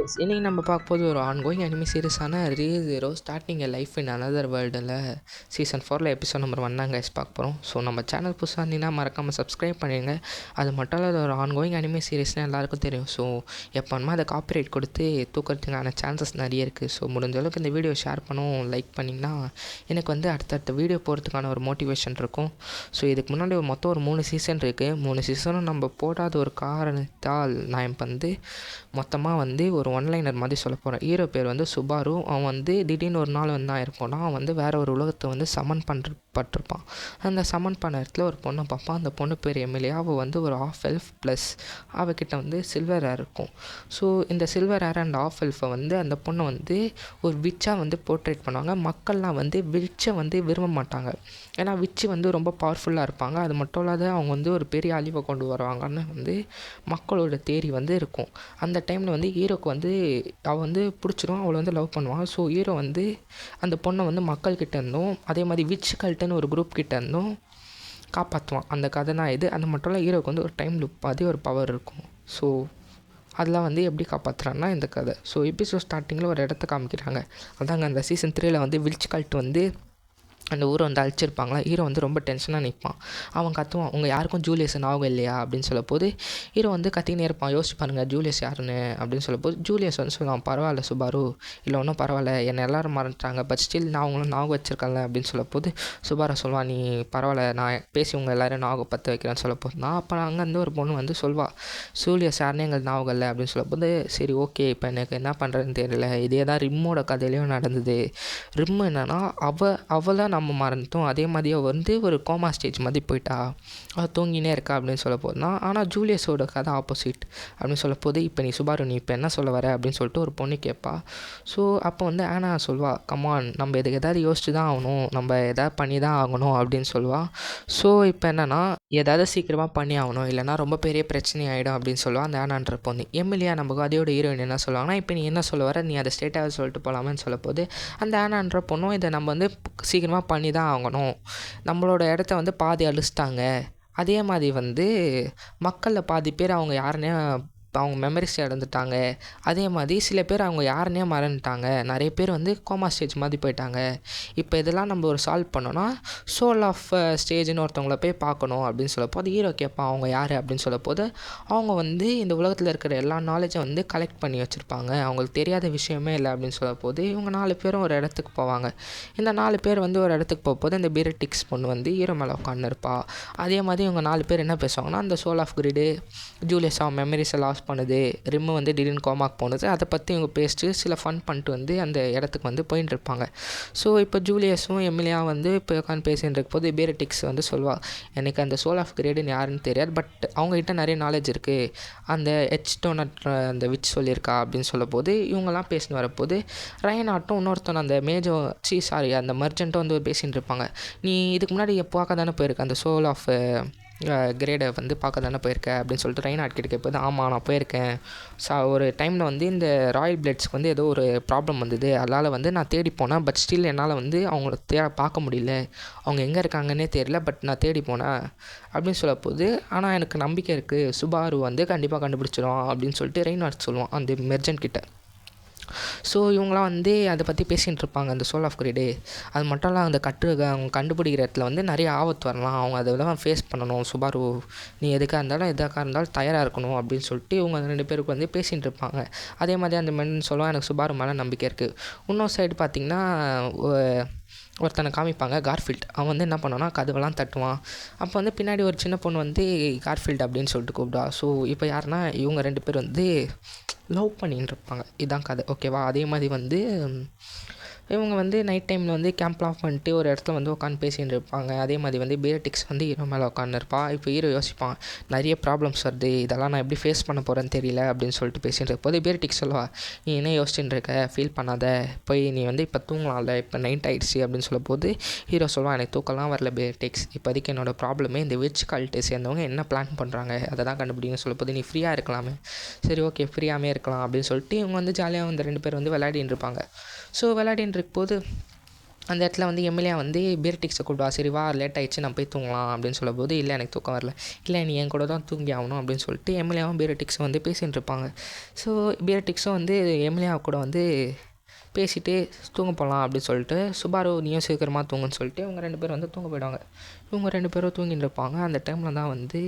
S இன்னைக்கு நம்ம பார்க்க போது ஒரு ஆன்கோயிங் அனிமி சீரிஸான ரீ0 starting a life in another வேர்ல்டில் சீசன் 4 எபிசோட் நம்பர் 1 தான் கைஸ் பார்க்க போகிறோம். ஸோ நம்ம சேனல் புதுசாக இருந்தீங்கன்னா மறக்காமல் சப்ஸ்கிரைப் பண்ணிடுங்க. அது மட்டும் இல்லை, ஒரு ஆன்கோயிங் அனிமி சீரிஸ்னால் எல்லாருக்கும் தெரியும். ஸோ எப்போனா அதை காப்பிரைட் கொடுத்து தூக்கிறதுக்கான சான்சஸ் நிறைய இருக்குது. ஸோ முடிஞ்ச அளவுக்கு இந்த வீடியோ ஷேர் பண்ணும், லைக் பண்ணிங்கன்னா எனக்கு வந்து அடுத்தடுத்த வீடியோ போகிறதுக்கான ஒரு மோட்டிவேஷன் இருக்கும். ஸோ இதுக்கு முன்னாடி மொத்தம் ஒரு 3 சீசன் இருக்குது. 3 சீசனும் நம்ம போடாத ஒரு காரணத்தால் நான் இப்போ வந்து மொத்தமாக வந்து ஒரு ஒன்லைனர் மாதிரி சொல்ல போகிறேன். ஹீரோ பேர் வந்து சுபாரு. அவன் வந்து திடீர்னு ஒரு நாள் வந்து ஆயிருப்பான்னா, அவன் வந்து வேறு ஒரு உலகத்தை வந்து சமன் பட்டிருப்பான். அந்த சமன் பண்ண இடத்துல ஒரு பொண்ணை பார்ப்பான். அந்த பொண்ணு பேர் எம்எல்ஏ. அவள் வந்து ஒரு ஆஃப் எல்ஃப் ப்ளஸ் அவகிட்ட வந்து சில்வர் ஹேர் இருக்கும். ஸோ இந்த சில்வர் ஹேர் அண்ட் ஆஃப் எல்ஃபை வந்து அந்த பொண்ணை வந்து ஒரு விச்சாக வந்து போர்ட்ரேட் பண்ணுவாங்க. மக்கள்லாம் வந்து விச்சை வந்து விரும்ப மாட்டாங்க. ஏன்னா விச்சு வந்து ரொம்ப பவர்ஃபுல்லாக இருப்பாங்க. அது மட்டும் இல்லாத அவங்க வந்து ஒரு பெரிய அழிவை கொண்டு வருவாங்கன்னு வந்து மக்களோட தேரி வந்து இருக்கும். அந்த டைமில் வந்து ஹீரோக்கு வந்து அவள் வந்து பிடிச்சிரும். அவளை வந்து லவ் பண்ணுவான். ஸோ ஹீரோ வந்து அந்த பொண்ணை வந்து மக்கள்கிட்ட இருந்தும் அதே மாதிரி விச் கல்ட்டுன்னு ஒரு குரூப் கிட்ட இருந்தும் காப்பாற்றுவான். அந்த கதை தான் இது. அது மட்டும் இல்லை, ஹீரோக்கு வந்து ஒரு டைம் லுப் மாதிரி ஒரு பவர் இருக்கும். ஸோ அதெல்லாம் வந்து எப்படி காப்பாற்றுறான்னா இந்த கதை. ஸோ எபிசோட் ஸ்டார்டிங்கில் ஒரு இடத்த காமிக்கிறாங்க. அதாங்க அந்த சீசன் 3 வந்து விச் கல்ட் வந்து அந்த ஊரை வந்து அழிச்சிருப்பாங்களா. ஹீரோ வந்து ரொம்ப டென்ஷனாக நிற்பான். அவன் கத்துவான், உங்கள் யாருக்கும் ஜூலியஸ் ஞாபகம் இல்லையா அப்படின்னு சொல்லும்போது ஹீரோ வந்து கத்தினே இருப்பான். யோசிச்சு பாருங்கள் ஜூலியஸ் யாருன்னு அப்படின்னு சொல்லும்போது ஜூலியஸ் வந்து சொல்லுவான், பரவாயில்ல சுபாரு, இல்லை ஒன்றும் பரவாயில்ல, என்னை எல்லோரும் மறந்துட்டாங்க, பட் ஸ்டில் நான் அவங்களும் ஞாபகம் வச்சிருக்கேன்ல அப்படின்னு சொல்லும்போது சுபாரா சொல்லுவான், நீ பரவாயில்ல, நான் பேசி உங்கள் எல்லோரும் ஞாபகம் பற்ற வைக்கிறேன்னு சொல்லப்போது நான் அப்போ அங்கேருந்து ஒரு பொண்ணு வந்து சொல்வாள், ஜூலியஸ் யாருன்னு எங்களுக்கு ஞாபகம் இல்லை அப்படின்னு சொல்லும்போது சரி ஓகே, இப்போ எனக்கு என்ன பண்ணுறதுன்னு தெரியல. இதே தான் ரிம்மோட கதையிலையும் நடந்தது. ரிம் என்னென்னா அவளை நம்ம மறந்துட்டோம். அதே மாதிரி அவள் வந்து ஒரு கோமா ஸ்டேஜ் மாதிரி போயிட்டா, அவள் தூங்கினே இருக்கா அப்படின்னு சொல்ல போதுனா. ஆனால் ஜூலியஸோட கதை ஆப்போசிட் அப்படின்னு சொல்ல போது, இப்போ நீ சுபாரு நீ இப்போ என்ன சொல்ல வர அப்படின்னு சொல்லிட்டு ஒரு பொண்ணு கேட்பா. ஸோ அப்போ வந்து ஆனா சொல்வா, கமான் நம்ம இதுக்கு எதாவது யோசிச்சு தான் ஆகணும், நம்ம எதாவது பண்ணி தான் ஆகணும் அப்படின்னு சொல்லுவாள். ஸோ இப்போ என்னென்னா எதாவது சீக்கிரமாக பண்ணி ஆகணும், இல்லைனா ரொம்ப பெரிய பிரச்சனை ஆகிடும் அப்படின்னு சொல்லுவாள் அந்த ஆனான்ற பொண்ணு. எம்எல்ஏ நமக்கு அதோட ஹீரோயின் என்ன சொல்லுவாங்கன்னா, இப்போ நீ என்ன சொல்ல வர, நீ அதை ஸ்டேட்டாக சொல்லிட்டு போகலாமேன்னு சொல்ல போது அந்த ஆனான்ற பொண்ணும் இதை நம்ம வந்து சீக்கிரமாக பண்ணி தான் ஆகணும், நம்மளோட இடத்த வந்து பாதி அழிச்சிட்டாங்க, அதே மாதிரி வந்து மக்களில் பாதி பேர் அவங்க யாருன்னே அவங்க மெமரிஸ் இழந்துட்டாங்க, அதே மாதிரி சில பேர் அவங்க யாருன்னே மறந்துட்டாங்க, நிறைய பேர் வந்து கோமா ஸ்டேஜ் மாதிரி போயிட்டாங்க. இப்போ இதெல்லாம் நம்ம ஒரு சால்வ் பண்ணோன்னா சோல் ஆஃப் ஸ்டேஜ்னு ஒருத்தவங்கள போய் பார்க்கணும் அப்படின்னு சொல்லப்போ அது ஹீரோ கேட்பான், அவங்க யார் அப்படின்னு சொல்லப்போது அவங்க வந்து இந்த உலகத்தில் இருக்கிற எல்லா நாலேஜும் வந்து கலெக்ட் பண்ணி வச்சுருப்பாங்க, அவங்களுக்கு தெரியாத விஷயமே இல்லை அப்படின்னு சொல்லப்போது இவங்க 4 பேரும் ஒரு இடத்துக்கு போவாங்க. இந்த 4 பேர் வந்து ஒரு இடத்துக்கு போகும்போது இந்த பீரட்டிக்ஸ் பொண்ணு வந்து ஹீரோ மேலே உட்காந்துருப்பா. அதே மாதிரி இவங்க 4 பேர் என்ன பேசுவாங்கன்னா, அந்த சோல் ஆஃப் கிரிடு, ஜூலியஸ் அவன் மெமரிஸை லாஸ் பண்ணுது, ரிம்மு வந்து திடீர்னு கோமாக்கு போனது, அதை பற்றி இவங்க பேசிட்டு சில ஃபன் பண்ணிட்டு வந்து அந்த இடத்துக்கு வந்து போயின்னு இருப்பாங்க. ஸோ இப்போ ஜூலியஸும் எம்எல்ஏ வந்து இப்போ உட்காந்து பேசின்னு இருக்க போது பீரட்டிக்ஸ் வந்து சொல்வாள், எனக்கு அந்த சோல் ஆஃப் கிரேடுன்னு யாருன்னு தெரியாது, பட் அவங்ககிட்ட நிறைய நாலேஜ் இருக்குது, அந்த ஹெச்டோனட் அந்த விச் சொல்லியிருக்கா அப்படின்னு சொல்ல போது இவங்கெல்லாம் பேசின்னு வரப்போது ரயனாட்டும் இன்னொருத்தன் அந்த சாரி அந்த மர்ஜென்ட்டும் வந்து பேசின்னு இருப்பாங்க. நீ இதுக்கு முன்னாடி பார்க்க தானே போயிருக்க அந்த சோல் ஆஃப் கிரேடை வந்து பார்க்க தானே போயிருக்க அப்படின்னு சொல்லிட்டு ரெய்னார்ட் கிட்ட கேட்போது, ஆமாம் நான் போயிருக்கேன், ஒரு டைமில் வந்து இந்த ராயல் பிளட்ஸ்க்கு வந்து ஏதோ ஒரு ப்ராப்ளம் வந்தது, அதனால் வந்து நான் தேடி போனேன், பட் ஸ்டில் என்னால் வந்து அவங்கள பார்க்க முடியல, அவங்க எங்கே இருக்காங்கன்னே தெரியல, பட் நான் தேடி போனேன் அப்படின்னு சொல்ல போது ஆனால் எனக்கு நம்பிக்கை இருக்குது, சுபாரு வந்து கண்டிப்பாக கண்டுபிடிச்சிடும் அப்படின்னு சொல்லிட்டு ரெய்னார்ட் சொல்லுவான் அந்த மெர்ஜென்ட் கிட்ட. ஸோ இவங்களாம் வந்து அதை பற்றி பேசிகிட்டு இருப்பாங்க அந்த சோல் ஆஃப் கிரேடு. அது மட்டும் இல்லை, அந்த அவங்க கண்டுபிடிக்கிற இடத்துல வந்து நிறைய ஆபத்து வரலாம், அவங்க அதெல்லாம் ஃபேஸ் பண்ணணும், சுபாரு நீ எதுக்காக இருந்தாலும் தயாராக இருக்கணும் அப்படின்னு சொல்லிட்டு இவங்க 2 பேருக்கு வந்து பேசிகிட்டு இருப்பாங்க. அதே மாதிரி அந்த மென் சொல்லுவான், எனக்கு சுபாரு மேலே நம்பிக்கை இருக்குது. இன்னொரு சைடு பார்த்திங்கன்னா ஒருத்தனை காமிப்பாங்க, கார்ஃபீல்ட். அவன் வந்து என்ன பண்ணுவான்னா கதவெல்லாம் தட்டுவான். அப்போ வந்து பின்னாடி ஒரு சின்ன பொண்ணு வந்து கார்ஃபீல்ட் அப்படின்னு சொல்லிட்டு கூப்பிடுவா. ஸோ இப்போ யாருன்னா இவங்க 2 பேர் வந்து லவ் பண்ணின்னு இருப்பாங்க. இதுதான் கதை, ஓகேவா. அதே மாதிரி வந்து இவங்க வந்து நைட் டைமில் வந்து கேம்ப்லாம் ஆஃப் பண்ணிட்டு ஒரு இடத்துல வந்து உட்காந்து பேசிகிட்டு இருப்பாங்க. அதே மாதிரி வந்து பீரட்டிக்ஸ் வந்து ஹீரோ மேலே உட்காந்துருப்பா. இப்போ ஹீரோ யோசிப்பான், நிறைய ப்ராப்ளம்ஸ் வருது, இதெல்லாம் நான் எப்படி ஃபேஸ் பண்ண போகிறேன்னு தெரியல அப்படின்னு சொல்லிட்டு பேசிகிட்டு இருப்போது பீரட்டிக்ஸ் சொல்லுவா, நீ என்ன யோசிச்சுட்டு இருக்க, ஃபீல் பண்ணாத, போய் நீ வந்து இப்போ தூங்கலாம்ல, இப்போ நைட் ஆகிடுச்சு அப்படின்னு சொல்ல போது ஹீரோ சொல்லுவான், எனக்கு தூக்கலாம் வரல பீரட்டிக்ஸ், இப்போதைக்கு என்னோடய ப்ராப்ளமே இந்த விச் கால்ட்டை சேர்ந்தவங்க என்ன பிளான் பண்ணுறாங்க அதை தான் கண்டுபிடிங்கன்னு சொல்ல போது நீ ஃப்ரீயாக இருக்கலாமே, சரி ஓகே ஃப்ரீயாகவே இருக்கலாம் அப்படின்னு சொல்லிட்டு இவங்க வந்து ஜாலியாக வந்து 2 பேர் வந்து விளையாடின்னு இருப்பாங்க. ஸோ விளையாடின்னு இருக்கும்போது அந்த இடத்துல வந்து எம்எல்ஏ வந்து பேரட்டிக்ஸை கூப்பிடுவா, சரி வா லேட் ஆகிடுச்சு நான் போய் தூங்கலாம் அப்படின்னு சொல்லும்போது, இல்லை எனக்கு தூக்கம் வரல, இல்லை நீ என் கூட தான் தூங்கி ஆகணும் அப்படின்னு சொல்லிட்டு எம்எல்ஏவும் பேரட்டிக்ஸும் வந்து பேசிகிட்டு இருப்பாங்க. ஸோ பேரட்டிக்ஸும் வந்து எம்எல்ஏ கூட வந்து பேசிவிட்டு தூங்க போகலாம் அப்படின்னு சொல்லிட்டு, சுபாரு நீயும் சீக்கிரமாக தூங்குன்னு சொல்லிட்டு இவங்க 2 பேரும் வந்து தூங்க போயிடுவாங்க. இவங்க 2 பேரும் தூங்கிட்டு இருப்பாங்க. அந்த டைமில் தான் வந்து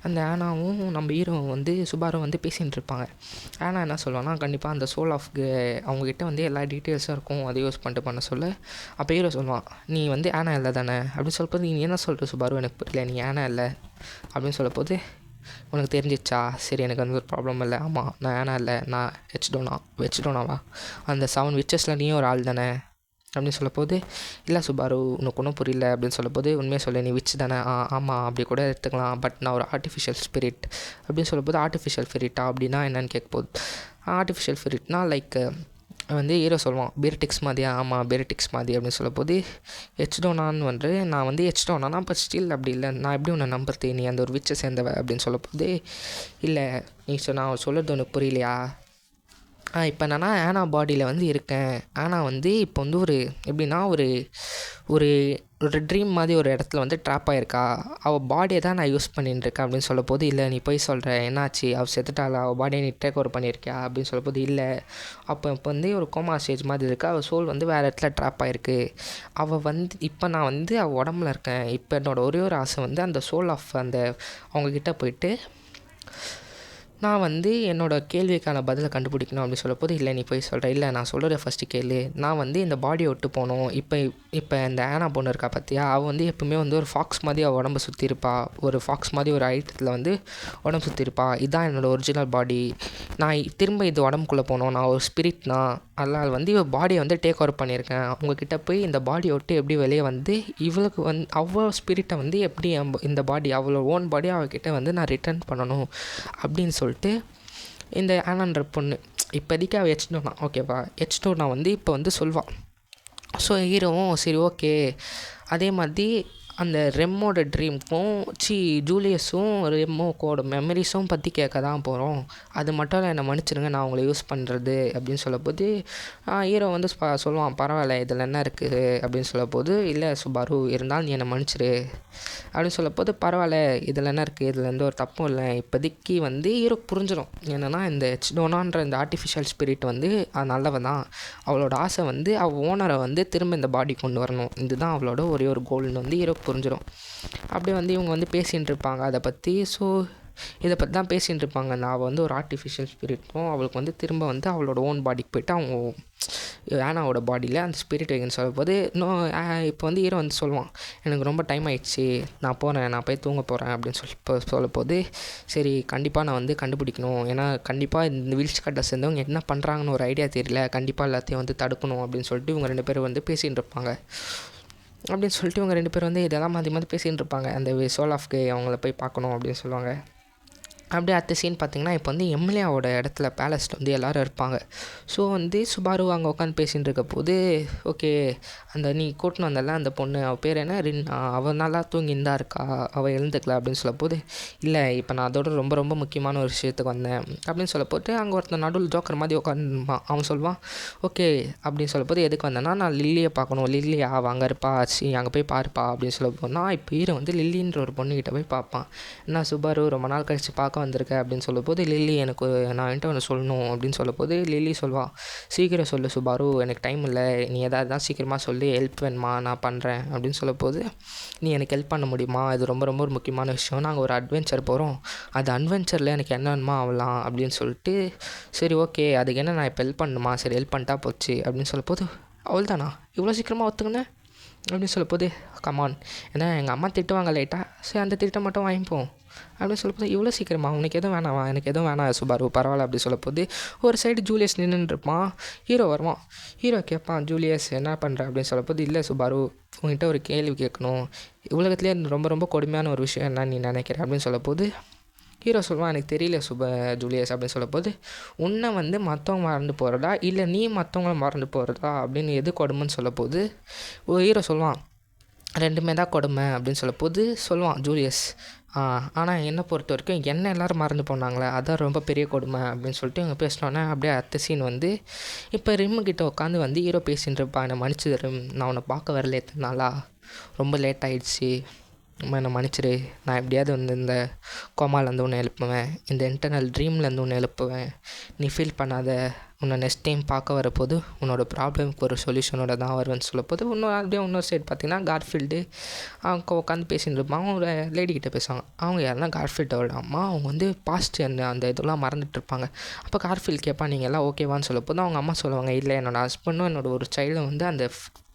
அந்த ஆனாவும் நம்ம ஹீரோவும் வந்து சுபாரும் வந்து பேசிகிட்டு இருப்பாங்க. ஆனா என்ன சொல்லுவான்னா, கண்டிப்பாக அந்த சோல் ஆஃப் அவங்ககிட்ட வந்து எல்லா டீட்டெயில்ஸும் இருக்கும், அதை யூஸ் பண்ணிட்டு பண்ண சொல்ல, அப்போ ஹீரோ சொல்லுவான், நீ வந்து ஆனா இல்லை தானே அப்படின்னு சொல்லப்போது, நீ என்ன சொல்கிற சுபாரு எனக்கு புரியல, நீ ஆனா இல்லை அப்படின்னு சொல்லப்போது, உனக்கு தெரிஞ்சிச்சா, சரி எனக்கு வந்து ஒரு ப்ராப்ளம் இல்லை, ஆமாம் நான் ஆனா இல்லை, நான் வெச்டோனாவா அந்த 7 விச்சஸில் நீயும் ஒரு ஆள் தானே அப்படின்னு சொல்லப்போது, இல்லை சுபாரு உனக்கு ஒன்றும் புரியல அப்படின்னு சொல்லப்போது, உண்மையாக சொல்ல நீ விச் தானே, ஆமாம் அப்படி கூட எடுத்துக்கலாம், பட் நான் ஒரு ஆர்டிஃபிஷியல் ஸ்பிரிட் அப்படின்னு சொல்லப்போது, ஆர்டிஃபிஷியல் ஸ்பிரிட்டா அப்படின்னா என்னென்னு கேட்கும்போது, ஆர்டிஃபிஷியல் ஸ்பிரிட்னா லைக் வந்து ஹீரோ சொல்லுவான், பேரட்டிக்ஸ் மாதிரியா, ஆமாம் பேரட்டிக்ஸ் மாதிரி அப்படின்னு சொல்லப்போது, ஹெச்டோனான்னு வந்து நான் வந்து ஹெச்டோனா பட் ஸ்டில் அப்படி இல்லை, நான் எப்படி உன்னை நம்புறது, நீ அந்த ஒரு விச்சை சேர்ந்தவ அப்படின்னு சொல்லப்போது, இல்லை நீ நான் சொல்கிறது உனக்கு புரியலையா, இப்போ என்னன்னா ஆனா பாடியில் வந்து இருக்கேன், ஆனால் வந்து இப்போ வந்து ஒரு எப்படின்னா ஒரு ஒரு ஒரு ட்ரீம் மாதிரி ஒரு இடத்துல வந்து ட்ராப் ஆகிருக்கா, அவள் பாடியை தான் நான் யூஸ் பண்ணிட்டு இருக்கேன் அப்படின்னு சொல்லப்போது, இல்லை நீ போய் சொல்கிற என்னாச்சு, அவள் செத்துட்டாளா, அவள் பாடியை நீ டேக் ஓவர் பண்ணியிருக்கியா அப்படின்னு சொல்லப்போது, இல்லை இப்போ வந்து ஒரு கோமா ஸ்டேஜ் மாதிரி இருக்குது, அவள் சோல் வந்து வேறு இடத்துல ட்ராப் ஆகிருக்கு, அவள் வந்து இப்போ நான் வந்து அவள் உடம்புல இருக்கேன், இப்போ என்னோடய ஒரே ஒரு ஆசை வந்து அந்த சோல் ஆஃப் அந்த அவங்கக்கிட்ட போயிட்டு நான் வந்து என்னோடய கேள்விக்கான பதிலை கண்டுபிடிக்கணும் அப்படின்னு சொல்லப்போது, இல்லை நீ போய் சொல்கிற, இல்லை நான் சொல்கிறத ஃபஸ்ட்டு கேளு, நான் வந்து இந்த பாடியை விட்டு போகணும், இப்போ இந்த ஆனா பொண்ணு இருக்கா பார்த்தியா, அவள் வந்து எப்பவுமே வந்து ஒரு ஃபாக்ஸ் மாதிரி அவள் உடம்பு சுற்றி இருப்பா, ஒரு ஃபாக்ஸ் மாதிரி ஒரு ஐட்டத்தில் வந்து உடம்பு சுற்றி இருப்பா, இதுதான் என்னோடய ஒரிஜினல் பாடி, நான் திரும்ப இது உடம்புக்குள்ளே போகணும், நான் ஒரு ஸ்பிரிட்னா, அதனால் வந்து இவள் பாடியை வந்து டேக் ஓவர் பண்ணியிருக்கேன், அவங்கக்கிட்ட போய் இந்த பாடியை விட்டு எப்படி வெளியே வந்து இவளுக்கு வந்து அவ்வளோ ஸ்பிரிட்டை வந்து எப்படி இந்த பாடி அவளோட ஓன் பாடி அவகிட்ட வந்து நான் ரிட்டர்ன் பண்ணணும் அப்படின்னு சொல்லிட்டு இந்த ஆனான்ற பொண்ணு இப்போதைக்கு அவள் ஹெச்டோனா ஓகேவா, ஹெச்டோனா வந்து இப்போ வந்து சொல்வாள். ஸோ ஹீரோவும் சரி ஓகே, அதே மாதிரி அந்த ரெம்மோட ட்ரீம்க்கும் ஜூலியஸும் ரெம்மோக்கோட மெமரிஸும் பற்றி கேட்க தான் போகிறோம், அது மட்டும் இல்லை என்னை மன்னிச்சிடுங்க நான் உங்களை யூஸ் பண்ணுறது அப்படின்னு சொல்லப்போது, ஹீரோ வந்து சொல்லுவான், பரவாயில்ல இதில் என்ன இருக்குது அப்படின்னு சொல்லப்போது, இல்லை சுபாரு இருந்தாலும் நீ என்னை மன்னிச்சிரு அப்படின்னு சொல்லப்போது, பரவாயில்ல இதில் என்ன இருக்குது, இதில் எந்த ஒரு தப்பும் இல்லை, இப்போதைக்கு வந்து ஹீரோ புரிஞ்சிடும் என்னென்னா இந்த ஹெச்டோனான்ற இந்த ஆர்டிஃபிஷியல் ஸ்பிரிட் வந்து அது நல்லவன் தான், அவளோட ஆசை வந்து அவள் ஓனரை வந்து திரும்ப இந்த பாடி கொண்டு வரணும், இதுதான் அவளோட ஒரே ஒரு கோல்னு வந்து ஹீரோ புரிஞ்சிடும். அப்படியே வந்து இவங்க வந்து பேசிகிட்டு இருப்பாங்க அதை பற்றி. ஸோ இதை பற்றி தான் பேசிகிட்டு இருப்பாங்க. நான் வந்து ஒரு ஆர்டிஃபிஷியல் ஸ்பிரிட்டும் அவளுக்கு வந்து திரும்ப வந்து அவளோட ஓன் பாடிக்கு போய்ட்டு அவங்க ஆனாவோட பாடியில் அந்த ஸ்பிரிட் வைக்கணும்னு சொல்லும்போது, இப்போ வந்து ஹீரோ வந்து சொல்லுவான், எனக்கு ரொம்ப டைம் ஆகிடுச்சு நான் போகிறேன், நான் போய் தூங்க போகிறேன் அப்படின்னு சொல்லப்போது, சரி கண்டிப்பாக நான் வந்து கண்டுபிடிக்கணும், ஏன்னா கண்டிப்பாக இந்த வீழ்ச்சி கட்டை சேர்ந்தவங்க என்ன பண்ணுறாங்கன்னு ஒரு ஐடியா தெரியல, கண்டிப்பாக எல்லாத்தையும் வந்து தடுக்கணும் அப்படின்னு சொல்லிட்டு இவங்க 2 பேரும் வந்து பேசிகிட்டு இருப்பாங்க. அப்படின்னு சொல்லிட்டு இவங்க 2 பேரும் வந்து இதெல்லாம் மாற்றி மாற்றி பேசிகிட்டு இருப்பாங்க. அந்த சோல் ஆஃப் அவங்கள போய் பார்க்கணும் அப்படின்னு சொல்லுவாங்க. அப்படியே அடுத்த சீன் பார்த்திங்கன்னா, இப்போ வந்து எம்எல்ஏவோட இடத்துல பேலஸில் வந்து எல்லோரும் இருப்பாங்க. ஸோ வந்து சுபாரு அங்கே உட்காந்து பேசிகிட்டு இருக்க போது, ஓகே அந்த நீ கூட்டின்னு வந்தல அந்த பொண்ணு, அவள் பேர் என்ன ரின்னா, அவள் நல்லா தூங்கின்னு இருக்கா, அவள் எழுந்துக்கல அப்படின்னு சொல்லப்போது, இல்லை இப்போ நான் அதோட ரொம்ப ரொம்ப முக்கியமான ஒரு விஷயத்துக்கு வந்தேன் அப்படின்னு சொல்லப்போட்டு, அங்கே ஒருத்தன் நடுவில் ஜோக்கர் மாதிரி உட்காந்துருப்பான். அவன் சொல்லுவான், ஓகே அப்படின்னு சொல்லப்போது, எதுக்கு வந்தேன்னா நான் லில்லியை பார்க்கணும், லில்லியா அங்கே இருப்பா, அங்கே போய் பாருப்பா அப்படின்னு சொல்ல போனால், இப்போ ஹீரோ வந்து லில்லின்ற ஒரு பொண்ணுக்கிட்ட போய் பார்ப்பான். என்ன சுபாரு ரொம்ப நாள் கழித்து பார்க்க வந்திருக்க அப்படின்னு சொல்லும்போது, லில்லி எனக்கு நான் என்கிட்ட ஒன்று சொல்லணும் அப்படின்னு சொல்லும்போது, லில்லி சொல்வா, சீக்கிரம் சொல்லு சுபாரு எனக்கு டைம் இல்லை, நீ எதாவது தான் சீக்கிரமாக சொல்லி ஹெல்ப் வேணுமா நான் பண்ணுறேன் அப்படின்னு சொல்லும்போது, நீ எனக்கு ஹெல்ப் பண்ண முடியுமா, இது ரொம்ப ரொம்ப ஒரு முக்கியமான விஷயம், நாங்கள் ஒரு அட்வென்ச்சர் போகிறோம், அது அட்வென்ச்சரில் எனக்கு என்ன வேணுமா ஆகலாம் அப்படின்னு சொல்லிட்டு, சரி ஓகே அதுக்கு என்ன நான் இப்போ ஹெல்ப் பண்ணணுமா, சரி ஹெல்ப் பண்ணிட்டா போச்சு அப்படின்னு சொல்லும்போது, அவள் தானா இவ்வளோ சீக்கிரமாக ஒத்துக்கினேன் அப்படின்னு சொல்லப்போது, கமான் ஏன்னா எங்கள் அம்மா திட்டுவாங்க லைட்டாக, சரி அந்த திட்டம் மட்டும் வாங்கிப்போம் அப்படின்னு சொல்லப்போது, இவ்வளோ சீக்கிரமா உனக்கு எதுவும் வேணாவா, எனக்கு எதுவும் வேணாம் சுபாரு பரவாயில்ல அப்படி சொல்லப்போது, ஒரு சைடு ஜூலியஸ் நின்றுருப்பான். ஹீரோ வருவான். ஹீரோ கேட்பான், ஜூலியஸ் என்ன பண்ணுற அப்படின்னு சொல்லப்போது, இல்லை சுபாரு உங்கள்கிட்ட ஒரு கேள்வி கேட்கணும், உலகத்துலேயே ரொம்ப ரொம்ப கொடுமையான ஒரு விஷயம் என்ன நீ நினைக்கிற அப்படின்னு சொல்லப்போது, ஹீரோ சொல்லுவான், எனக்கு தெரியல ஜூலியஸ் அப்படின்னு சொல்லப்போது, உன்னை வந்து மற்றவங்க மறந்து போகிறதா இல்லை நீ மற்றவங்கள மறந்து போகிறதா அப்படின்னு எது கொடுமைன்னு சொல்லப்போது, ஹீரோ சொல்லுவான், 2மே தான் கொடுமை அப்படின்னு சொல்லப்போது சொல்லுவான் ஜூலியஸ், ஆனால் என்னை பொறுத்த வரைக்கும் என்ன எல்லோரும் மறந்து போனாங்களே அதான் ரொம்ப பெரிய கொடுமை அப்படின்னு சொல்லிட்டு இவங்க பேசினோன்னே அப்படியே அடுத்த சீன் வந்து இப்போ ரிம்மு கிட்ட உட்காந்து வந்து ஹீரோ பேசின்னு இருப்பா, என்னை மன்னிச்சிடு ரிம், நான் உன்னை பார்க்க வரல எத்தனை நாளா, ரொம்ப லேட் ஆகிடுச்சி, என்னை மன்னிச்சிடு, நான் எப்படியாவது வந்து இந்த கோமாலேருந்து ஒன்று எழுப்புவேன், இந்த இன்டர்னல் ட்ரீம்லேருந்து ஒன்று எழுப்புவேன், நீ ஃபீல் பண்ணாத, உன்னை நெக்ஸ்ட் டைம் பார்க்க வரப்போது உன்னோட ப்ராப்ளம்க்கு ஒரு சொல்யூஷனோட தான் வருவேன்னு சொல்லப்போது இன்னொரு சைடு பார்த்திங்கன்னா கார்ஃபீல்டு அவங்க உட்காந்து பேசின்னு இருப்பான். அவங்க ஒரு லேடிக்கிட்ட பேசுவாங்க. அவங்க யாருன்னா கார்ஃபீல்டோட அம்மா. அவங்க வந்து பாஸ்ட் அந்த இதெல்லாம் மறந்துட்டுருப்பாங்க. அப்போ கார்ஃபீல்டு கேட்பான், நீங்கள் எல்லாம் ஓகேவான்னு சொல்லப்போது அவங்க அம்மா சொல்லுவாங்க, இல்லை என்னோடய ஹஸ்பண்டும் என்னோட ஒரு சைல்டும் வந்து அந்த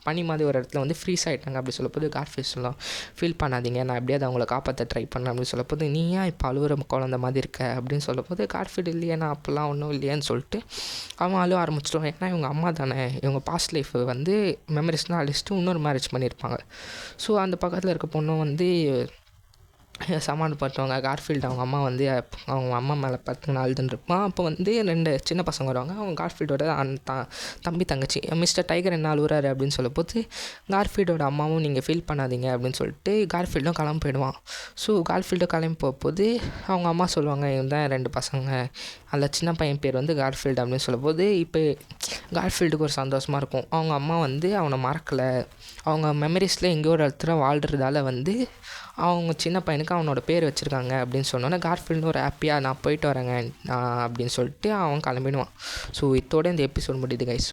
பனி மாதிரி ஒரு இடத்துல வந்து ஃப்ரீஸ் ஆகிட்டாங்க அப்படி சொல்லப்போது கார்ஃபீல்டு சொல்லலாம், ஃபீல் பண்ணாதீங்க, நான் எப்படியாவது அவங்கள காப்பாற்ற ட்ரை பண்ணேன் அப்படின்னு சொல்லப்போது, நீ ஏன் இப்போ அழுவுற குழந்த மாதிரி இருக்க அப்படின்னு சொல்லப்போது கார்ஃபீல்டு இல்லையே, நான் அப்போல்லாம் ஒன்றும் இல்லையேன்னு சொல்லிட்டு அவன் அழுவ ஆரம்பிச்சிடுவான். ஏன்னா இவங்க அம்மா தானே, இவங்க பாஸ்ட் லைஃப் வந்து மெமரிஸ்லாம் அழிச்சிட்டு இன்னொரு மேரேஜ் பண்ணியிருப்பாங்க. ஸோ அந்த பக்கத்தில் இருக்க பொண்ணும் வந்து சமாதானப்படுத்துவாங்க. கார்ஃபீல்டு அவங்க அம்மா வந்து அவங்க அம்மா மேலே பார்த்து அழுதுன்ருப்பான். அப்போ வந்து 2 சின்ன பசங்க வருவாங்க. அவங்க கார்ஃபீல்டோட தம்பி தங்கச்சி. மிஸ்டர் டைகர் என்ன அழுவுறாரு அப்படின்னு சொல்லும்போது கார்ஃபீல்டோட அம்மாவும் நீங்கள் ஃபீல் பண்ணாதீங்க அப்படின்னு சொல்லிட்டு கார்ஃபீல்டும் கிளம்பி போயிடுவான். ஸோ கார்ஃபீல்டும் கிளம்பி போகும்போது அவங்க அம்மா சொல்லுவாங்க, இவங்க தான் 2 பசங்க, அதில் சின்ன பையன் பேர் வந்து கார்ஃபீல்டு அப்படின்னு சொல்லும்போது இப்போ கார்ஃபீல்டுக்கு ஒரு சந்தோஷமாக இருக்கும். அவங்க அம்மா வந்து அவனை மறக்கலை, அவங்க மெமரிஸில் எங்கேயோ ஒரு இடத்துல வாழ்கிறதால வந்து அவங்க சின்ன பையனுக்கு அவனோட பேர் வச்சுருக்காங்க அப்படின்னு சொன்னோன்னே கார்ஃபீல்டு ஒரு ஹாப்பியாக நான் போயிட்டு வரேங்க அப்படின்னு சொல்லிட்டு அவன் கிளம்பிடுவான். ஸோ இதோட இந்த எபிசோட் முடியுது கைஸ்.